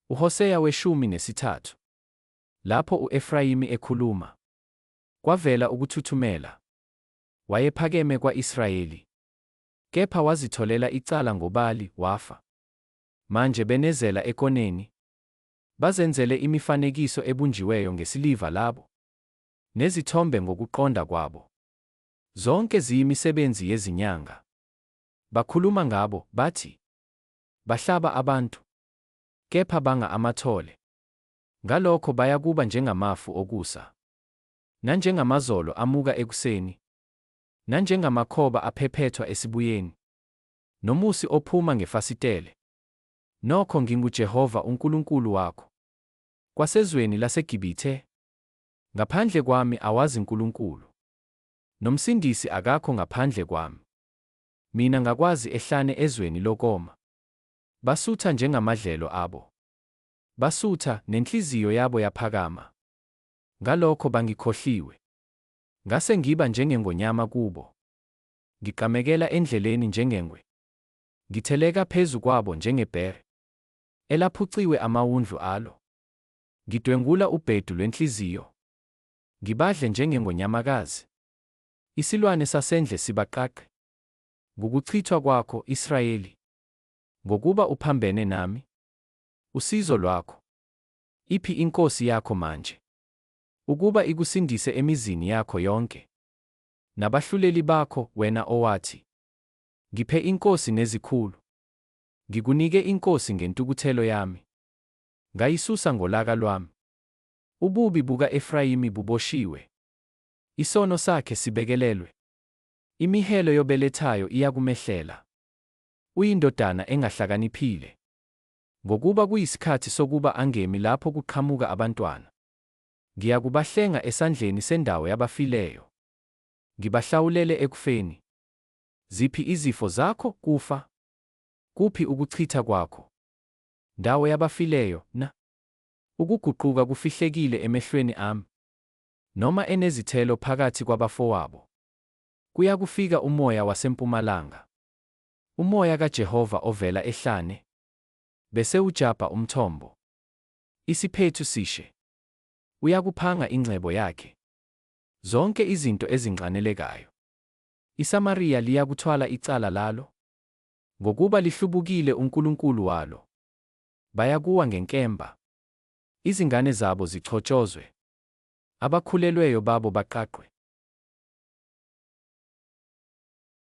UHoseya weshumi nesithathu. Lapho u-Efrayimi ekhuluma, kwavela ukuthuthumela. Wayephakeme kwa-Israyeli, kepha wazitholela icala ngobali, wafa. Manje benezela ekoneni, bazenzele imifanekiso ebunjiweyo ngesiliva labo, nezithombe ngokuqonda kwabo. Zonke ziyimisebenzi yezinyanga. Bakhuluma ngabo, bathi, bahlaba abantu, kepha banga amathole. Ngalokho bayakuba njengamafu okusa, nanjengamazolo amuka ekuseni, nanjengamakhoba aphephethwa esibuyeni, nomusi ophuma ngefasitele. Nokho nginguJehova uNkulunkulu wakho, kwasezweni laseGibhithe. Ngaphandle kwami awazi nkulunkulu, nomsindisi akakho ngaphandle kwami. Mina ngakwazi ehlane ezweni lokoma. Basutha njengamadlelo abo, basutha nenhliziyo yabo yaphakama. Ngalokho bangikhohliwe. Ngase ngiba njengengonyama kubo, ngiqamekela endleleni njengengwe. Ngitheleka phezu kwabo njengebhere, elaphuciwe amawundlu alo. Ngidwengula ubhedu lwenhliziyo, ngibadle njengengonyamakazi. Isilwane sasendle sibaqaqe. Ngokuchithwa kwakho, Israyeli, ngokuba uphambene nami, usizo lwakho. Iphi inkosi yakho manje, ukuba ikusindise emizini yakho yonke? Nabahluleli bakho, wena owathi, ngiphe inkosi nezikhulu. Ngikunike inkosi ngentukuthelo yami, ngayisusa ngolaka lwami. Ububi buka-Efrayimi buboshiwe, isono sakhe sibekelelwe. Imihelo yobelethayo iyakumehlela. Uyindodana engahlakaniphile, ngokuba kuyisikhathi sokuba angemi lapho kuqhamuka abantwana. Ngiyakubahlenga esandleni sendawo yabafileyo, ngibahlawulele ekufeni. Ziphi izifo zakho, kufa? Kuphi ukuchitha kwakho, ndawo yabafileyo na? Ukuguquka kufihlekile emehlweni ami, noma enezithelo phakathi kwabafowabo. Kuyakufika umoya wasempumalanga, umoya kaJehova ovela ehlane, bese ujabha umthombo. Isiphethu sishe, uyakuphanga ingcebo yakhe. Zonke izinto ezinqanelekayo, iSamariya liyakuthwala icala lalo, ngokuba lihlubukile uNkulunkulu walo. Bayakuwa ngenkemba, izingane zabo zichotshozwe, abakhulelweyo babo baqaqwe.